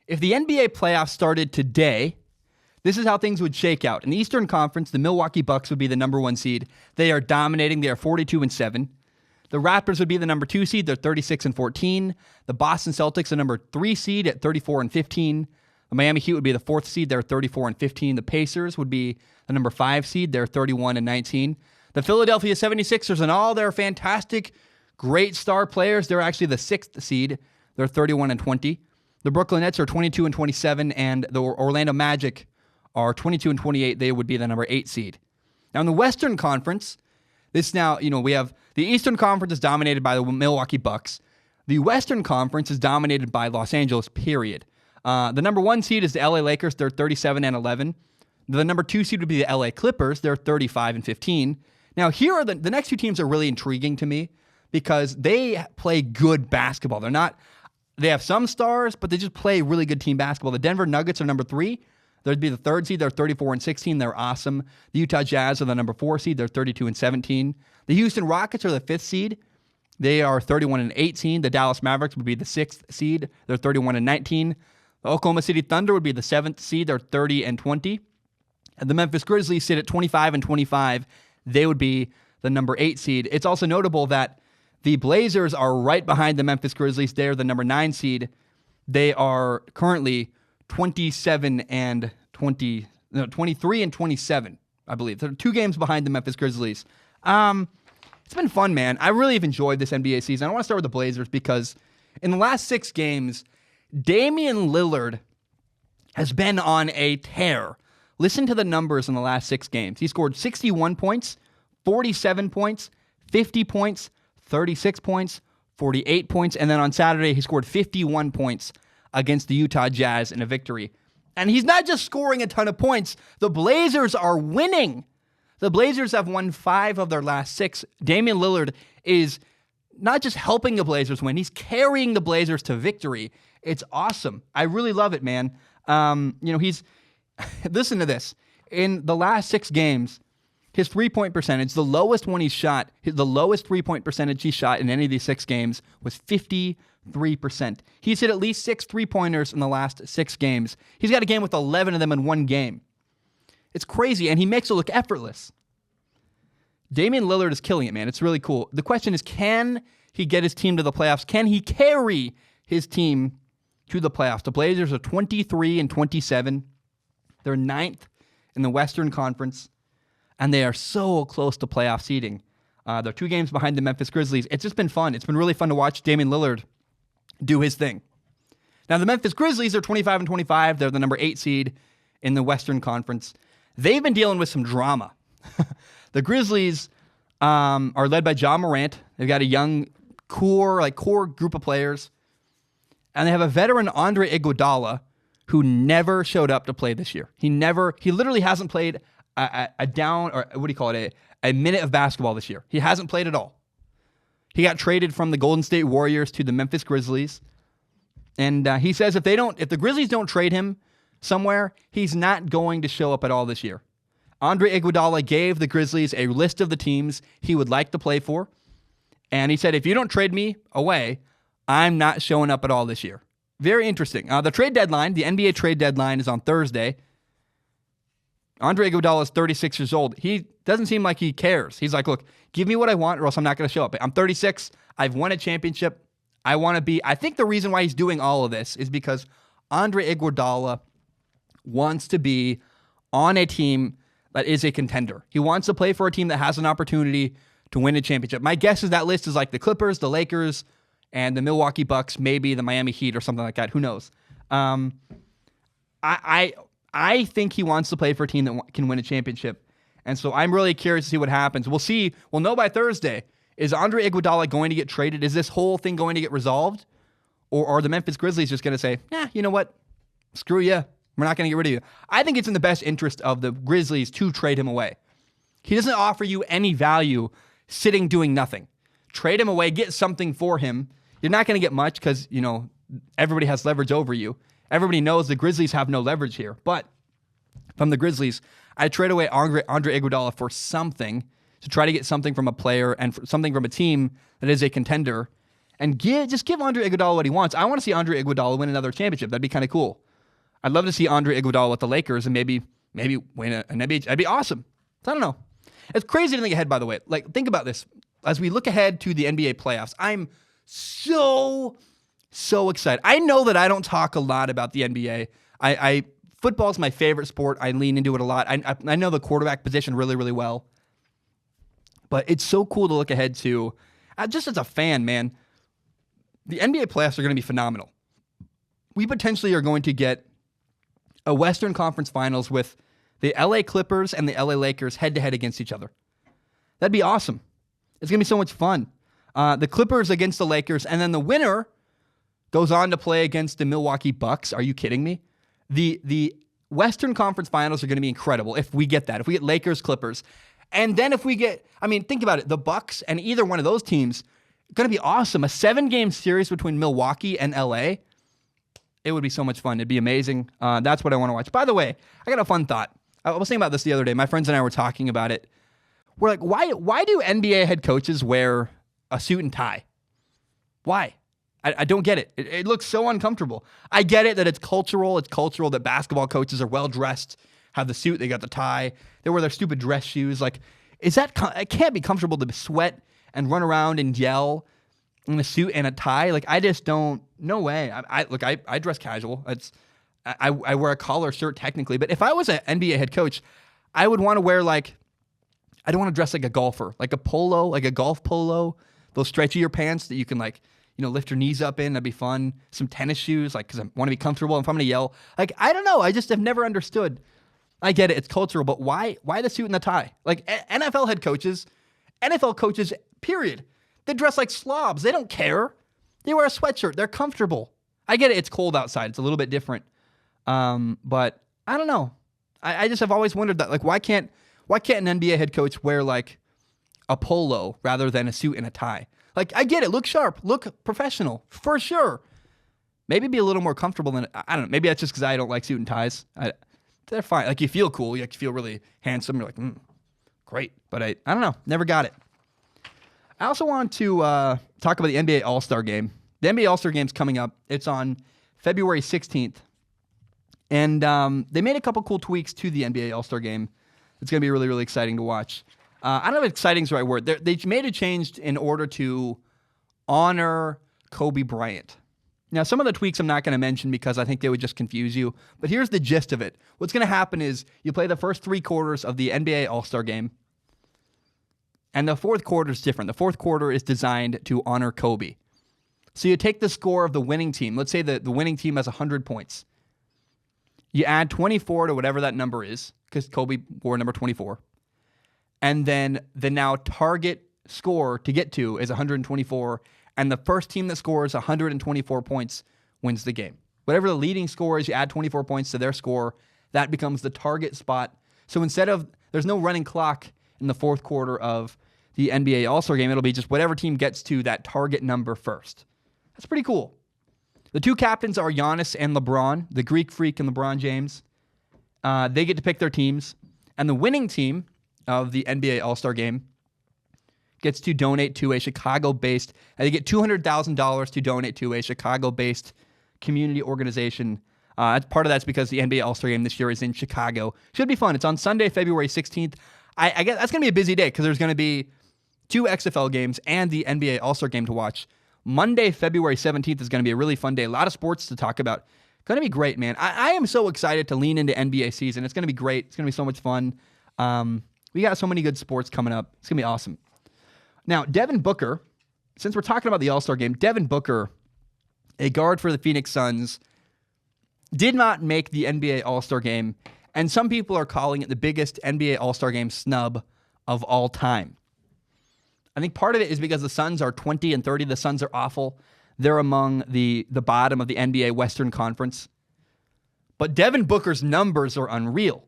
If the NBA playoffs started today, this is how things would shake out. In the Eastern Conference, the Milwaukee Bucks would be the number 1 seed. They are dominating. They are 42-7. The Raptors would be the number 2 seed. They're 36-14. The Boston Celtics, the number 3 seed at 34-15. The Miami Heat would be the 4th seed. They're 34-15. The Pacers would be the number 5 seed. They're 31-19. The Philadelphia 76ers and all their fantastic, great star players, they're actually the 6th seed. They're 31-20. The Brooklyn Nets are 22-27, and the Orlando Magic are 22-28. They would be the number 8 seed. Now in the Western Conference, we have the Eastern Conference is dominated by the Milwaukee Bucks. The Western Conference is dominated by Los Angeles, period. The number 1 seed is the LA Lakers. They're 37-11. The number 2 seed would be the LA Clippers. They're 35-15. Now here are the next 2 teams are really intriguing to me because they play good basketball. They have some stars, but they just play really good team basketball. The Denver Nuggets are number 3. They'd be the 3rd seed. They're 34-16. They're awesome. The Utah Jazz are the number 4 seed. They're 32-17. The Houston Rockets are the 5th seed. They are 31-18. The Dallas Mavericks would be the 6th seed. They're 31-19. The Oklahoma City Thunder would be the 7th seed. They're 30-20. And the Memphis Grizzlies sit at 25-25. They would be the number 8 seed. It's also notable that the Blazers are right behind the Memphis Grizzlies. They're the number 9 seed. They are currently 23-27, I believe. They're 2 games behind the Memphis Grizzlies. It's been fun, man. I really have enjoyed this NBA season. I want to start with the Blazers because in the last 6 games, Damian Lillard has been on a tear. Listen to the numbers in the last 6 games. He scored 61 points, 47 points, 50 points, 36 points, 48 points, and then on Saturday he scored 51 points against the Utah Jazz in a victory. And he's not just scoring a ton of points. The Blazers are winning. The Blazers have won 5 of their last 6. Damian Lillard is not just helping the Blazers win, he's carrying the Blazers to victory. It's awesome. I really love it, man. He's listen to this. In the last 6 games, his 3-point percentage, the lowest one he's shot, the lowest 3-point percentage he shot in any of these 6 games was 53%. He's hit at least 6 3-pointers in the last 6 games. He's got a game with 11 of them in 1 game. It's crazy, and he makes it look effortless. Damian Lillard is killing it, man. It's really cool. The question is, can he get his team to the playoffs? Can he carry his team to the playoffs? The Blazers are 23-27. They're 9th in the Western Conference, and they are so close to playoff seeding. They're 2 games behind the Memphis Grizzlies. It's just been fun. It's been really fun to watch Damian Lillard do his thing. Now, the Memphis Grizzlies are 25-25. They're the number 8 seed in the Western Conference. They've been dealing with some drama. The Grizzlies are led by Ja Morant. They've got a young core group of players. And they have a veteran, Andre Iguodala, who never showed up to play this year. He literally hasn't played a minute of basketball this year. He hasn't played at all. He got traded from the Golden State Warriors to the Memphis Grizzlies. And he says if the Grizzlies don't trade him somewhere, he's not going to show up at all this year. Andre Iguodala gave the Grizzlies a list of the teams he would like to play for. And he said, if you don't trade me away, I'm not showing up at all this year. Very interesting. The trade deadline, the NBA trade deadline is on Thursday. Andre Iguodala is 36 years old. He doesn't seem like he cares. He's like, look, give me what I want or else I'm not going to show up. I'm 36. I've won a championship. I think the reason why he's doing all of this is because Andre Iguodala wants to be on a team that is a contender. He wants to play for a team that has an opportunity to win a championship. My guess is that list is like the Clippers, the Lakers, and the Milwaukee Bucks, maybe the Miami Heat or something like that. Who knows? I think he wants to play for a team that can win a championship. And so I'm really curious to see what happens. We'll see. We'll know by Thursday. Is Andre Iguodala going to get traded? Is this whole thing going to get resolved? Or are the Memphis Grizzlies just going to say, you know what? Screw you. We're not going to get rid of you. I think it's in the best interest of the Grizzlies to trade him away. He doesn't offer you any value sitting doing nothing. Trade him away, get something for him. You're not going to get much because, everybody has leverage over you. Everybody knows the Grizzlies have no leverage here. But from the Grizzlies, I trade away Andre Iguodala for something to try to get something from a player and something from a team that is a contender. and just give Andre Iguodala what he wants. I want to see Andre Iguodala win another championship. That'd be kind of cool. I'd love to see Andre Iguodala with the Lakers and maybe win an NBA. That'd be awesome. I don't know. It's crazy to think ahead, by the way. Like, think about this. As we look ahead to the NBA playoffs, I'm so excited. I know that I don't talk a lot about the NBA. Football is my favorite sport. I lean into it a lot. I know the quarterback position really, really well. But it's so cool to look ahead to. Just as a fan, man, the NBA playoffs are going to be phenomenal. We potentially are going to get a Western Conference Finals with the LA Clippers and the LA Lakers head-to-head against each other. That'd be awesome. It's going to be so much fun. The Clippers against the Lakers, and then the winner goes on to play against the Milwaukee Bucks. Are you kidding me? The Western Conference Finals are going to be incredible if we get that. If we get Lakers, Clippers. And then if we get, think about it, the Bucks and either one of those teams, going to be awesome. A 7-game series between Milwaukee and LA. It would be so much fun. It'd be amazing. That's what I want to watch. By the way, I got a fun thought. I was thinking about this the other day. My friends and I were talking about it. We're like, why do NBA head coaches wear a suit and tie? Why? I don't get it. It looks so uncomfortable. I get it that it's cultural. It's cultural that basketball coaches are well-dressed, have the suit, they got the tie, they wear their stupid dress shoes. Like, it can't be comfortable to sweat and run around and yell in a suit and a tie. Like, I just don't, no way. I dress casual. I wear a collar shirt technically, but if I was an NBA head coach, I would want to wear I don't want to dress like a golfer, like a polo, like a golf polo, those stretchier pants that you can lift your knees up in. That'd be fun. Some tennis shoes, because I want to be comfortable. If I'm going to yell, I don't know. I just have never understood. I get it. It's cultural, but why the suit and the tie? NFL head coaches, NFL coaches, period. They dress like slobs. They don't care. They wear a sweatshirt. They're comfortable. I get it. It's cold outside. It's a little bit different. But I don't know. I just have always wondered that, why can't an NBA head coach wear a polo rather than a suit and a tie? I get it. Look sharp. Look professional. For sure. Maybe be a little more comfortable than, I don't know. Maybe that's just because I don't like suit and ties. They're fine. You feel cool. You feel really handsome. You're like, great. But I don't know. Never got it. I also want to talk about the NBA AllStar Game. The NBA AllStar Game's coming up. It's on February 16th. And they made a couple cool tweaks to the NBA AllStar Game. It's going to be really, really exciting to watch. I don't know if exciting is the right word. They made a change in order to honor Kobe Bryant. Now, some of the tweaks I'm not going to mention because I think they would just confuse you. But here's the gist of it. What's going to happen is you play the first 3 quarters of the NBA All-Star Game. And the fourth quarter is different. The fourth quarter is designed to honor Kobe. So you take the score of the winning team. Let's say the winning team has 100 points. You add 24 to whatever that number is, because Kobe wore number 24. And then the now target score to get to is 124, and the first team that scores 124 points wins the game. Whatever the leading score is, you add 24 points to their score, that becomes the target spot. So there's no running clock in the fourth quarter of the NBA All-Star Game. It'll be just whatever team gets to that target number first. That's pretty cool. The 2 captains are Giannis and LeBron, the Greek Freak and LeBron James. They get to pick their teams. And the winning team of the NBA All-Star Game gets to donate to a Chicago-based, they get $200,000 to donate to a Chicago-based community organization. Part of that's because the NBA All-Star Game this year is in Chicago. Should be fun. It's on Sunday, February 16th. I guess that's going to be a busy day because there's going to be 2 XFL games and the NBA All-Star Game to watch. Monday, February 17th is going to be a really fun day. A lot of sports to talk about. Going to be great, man. I am so excited to lean into NBA season. It's going to be great. It's going to be so much fun. We got so many good sports coming up. It's going to be awesome. Now, Devin Booker, since we're talking about the All-Star Game, Devin Booker, a guard for the Phoenix Suns, did not make the NBA All-Star Game, and some people are calling it the biggest NBA All-Star Game snub of all time. I think part of it is because the Suns are 20-30. The Suns are awful. They're among the bottom of the NBA Western Conference. But Devin Booker's numbers are unreal.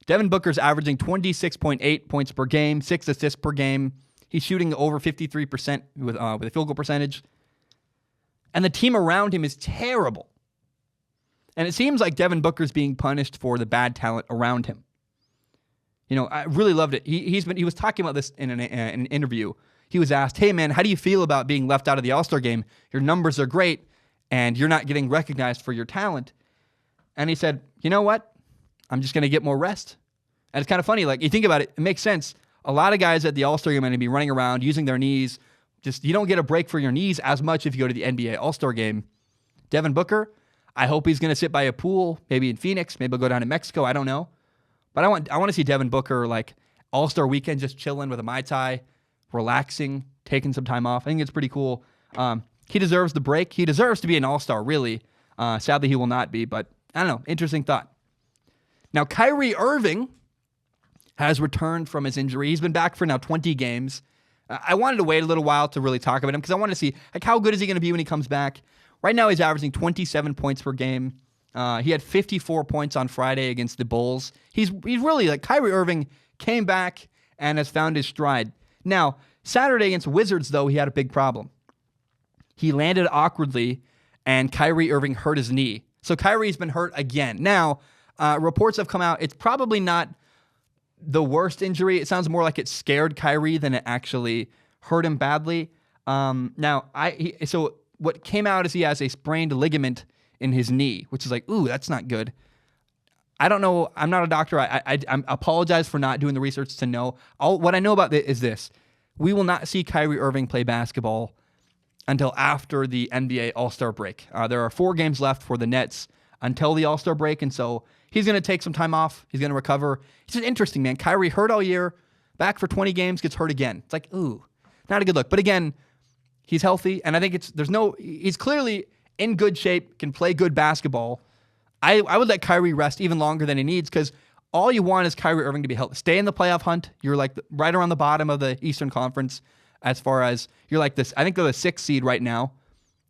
Devin Booker's averaging 26.8 points per game, 6 assists per game. He's shooting over 53% with a field goal percentage. And the team around him is terrible. And it seems like Devin Booker's being punished for the bad talent around him. I really loved it. He was talking about this in an interview. he was asked, hey, man, how do you feel about being left out of the All-Star game? Your numbers are great, and you're not getting recognized for your talent. And he said, you know what? I'm just going to get more rest. And it's kind of funny. Like, you think about it, it makes sense. A lot of guys at the All-Star game are going to be running around using their knees. Just, you don't get a break for your knees as much if you go to the NBA All-Star game. Devin Booker, I hope he's going to sit by a pool, maybe in Phoenix, maybe he'll go down to Mexico. I don't know. But I want to see Devin Booker, like, All-Star weekend, just chilling with a Mai Tai, relaxing, taking some time off. I think it's pretty cool. He deserves the break. He deserves to be an All-Star, really. Sadly, he will not be, but I don't know. Interesting thought. Now, Kyrie Irving has returned from his injury. He's been back for now 20 games. I wanted to wait a little while to really talk about him because I wanted to see, like, how good is he going to be when he comes back. Right now, he's averaging 27 points per game. He had 54 points on Friday against the Bulls. He's really, like, Kyrie Irving came back and has found his stride. Now, Saturday against Wizards, though, he had a big problem. He landed awkwardly, and Kyrie Irving hurt his knee. So Kyrie's been hurt again. Now, reports have come out. It's probably not the worst injury. It sounds more like it scared Kyrie than it actually hurt him badly. So what came out is he has a sprained ligament in his knee, which is like, ooh, that's not good. I don't know. I'm not a doctor. I apologize for not doing the research to know. What I know about it is this. We will not see Kyrie Irving play basketball until after the NBA All-Star break. There are 4 games left for the Nets until the All-Star break, and so he's going to take some time off. He's going to recover. It's just interesting, man. Kyrie hurt all year, back for 20 games, gets hurt again. It's like, ooh, not a good look. But again, he's healthy, and I think he's clearly in good shape, can play good basketball. I would let Kyrie rest even longer than he needs because all you want is Kyrie Irving to be healthy. Stay in the playoff hunt. You're like right around the bottom of the Eastern Conference as far as you're like this. I think they're the 6th seed right now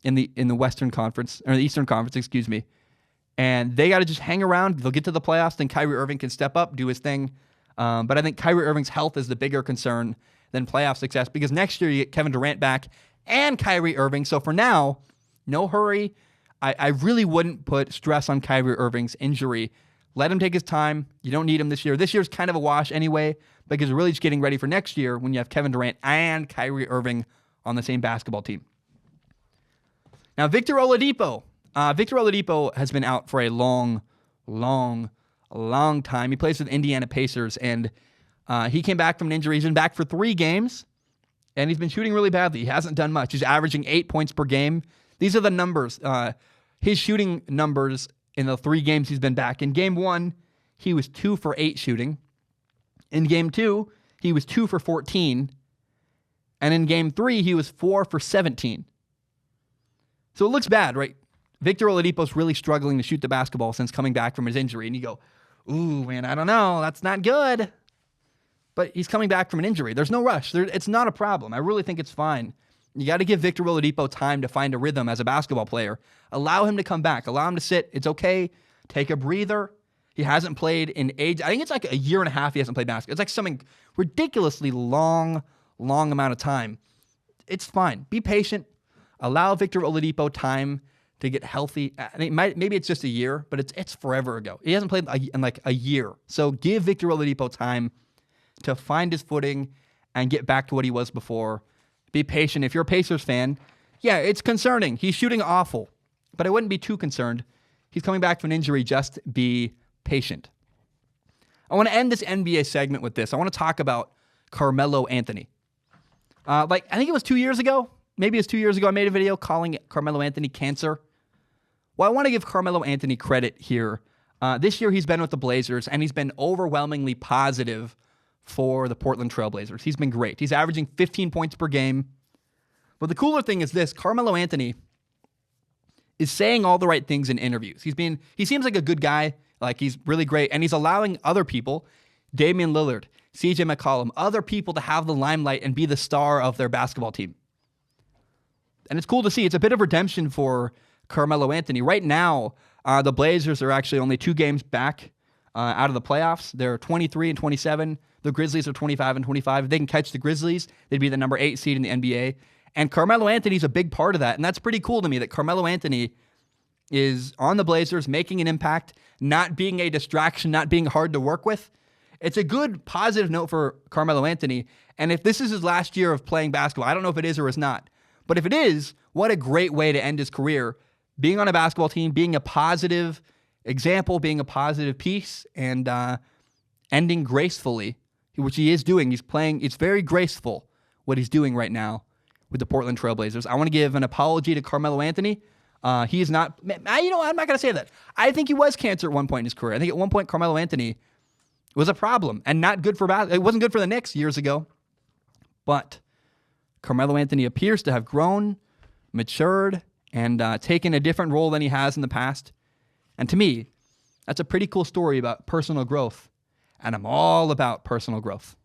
in the Western Conference, or the Eastern Conference, excuse me. And they got to just hang around. They'll get to the playoffs. Then Kyrie Irving can step up, do his thing. But I think Kyrie Irving's health is the bigger concern than playoff success because next year you get Kevin Durant back and Kyrie Irving. So for now, no hurry. I really wouldn't put stress on Kyrie Irving's injury. Let him take his time. You don't need him this year. This year's kind of a wash anyway because we're really just getting ready for next year when you have Kevin Durant and Kyrie Irving on the same basketball team. Now, Victor Oladipo. Victor Oladipo has been out for a long time. He plays with Indiana Pacers, and he came back from an injury. He's been back for 3 games, and he's been shooting really badly. He hasn't done much. He's averaging 8 points per game. These are the numbers. His shooting numbers in the 3 games he's been back. In Game 1, he was 2 for 8 shooting. In Game 2, he was 2 for 14. And in Game 3, he was 4 for 17. So it looks bad, right? Victor Oladipo's really struggling to shoot the basketball since coming back from his injury. And you go, ooh, man, I don't know. That's not good. But he's coming back from an injury. There's no rush. It's not a problem. I really think it's fine. You got to give Victor Oladipo time to find a rhythm as a basketball player. Allow him to come back. Allow him to sit. It's okay. Take a breather. He hasn't played in age. I think it's like a year and a half he hasn't played basketball. It's like something ridiculously long amount of time. It's fine. Be patient. Allow Victor Oladipo time to get healthy. I mean, maybe it's just a year, but it's forever ago. He hasn't played in like a year. So give Victor Oladipo time to find his footing and get back to what he was before. Be patient. If you're a Pacers fan, yeah, it's concerning. He's shooting awful, but I wouldn't be too concerned. He's coming back from an injury. Just be patient. I want to end this NBA segment with this. I want to talk about Carmelo Anthony. I think it was 2 years ago. Maybe it was 2 years ago. I made a video calling Carmelo Anthony cancer. Well, I want to give Carmelo Anthony credit here. This year he's been with the Blazers, and he's been overwhelmingly positive for the Portland Trail Blazers. He's been great. He's averaging 15 points per game. But the cooler thing is this, Carmelo Anthony is saying all the right things in interviews. He seems like a good guy, like he's really great, and he's allowing other people, Damian Lillard, CJ McCollum, other people to have the limelight and be the star of their basketball team. And it's cool to see. It's a bit of redemption for Carmelo Anthony. Right now, the Blazers are actually only 2 games back out of the playoffs. They're 23 and 27. The Grizzlies are 25 and 25. If they can catch the Grizzlies, they'd be the number 8 seed in the NBA. And Carmelo Anthony's a big part of that. And that's pretty cool to me that Carmelo Anthony is on the Blazers, making an impact, not being a distraction, not being hard to work with. it's a good positive note for Carmelo Anthony. And if this is his last year of playing basketball, I don't know if it is or is not. But if it is, what a great way to end his career. Being on a basketball team, being a positive example, being a positive piece, and ending gracefully, which he is doing. He's playing, it's very graceful what he's doing right now with the Portland Trailblazers. I want to give an apology to Carmelo Anthony. He is not, I'm not going to say that. I think he was cancer at one point in his career. I think at one point Carmelo Anthony was a problem and not good for basketball. It wasn't good for the Knicks years ago. But Carmelo Anthony appears to have grown, matured, and taken a different role than he has in the past. And to me, that's a pretty cool story about personal growth. And I'm all about personal growth.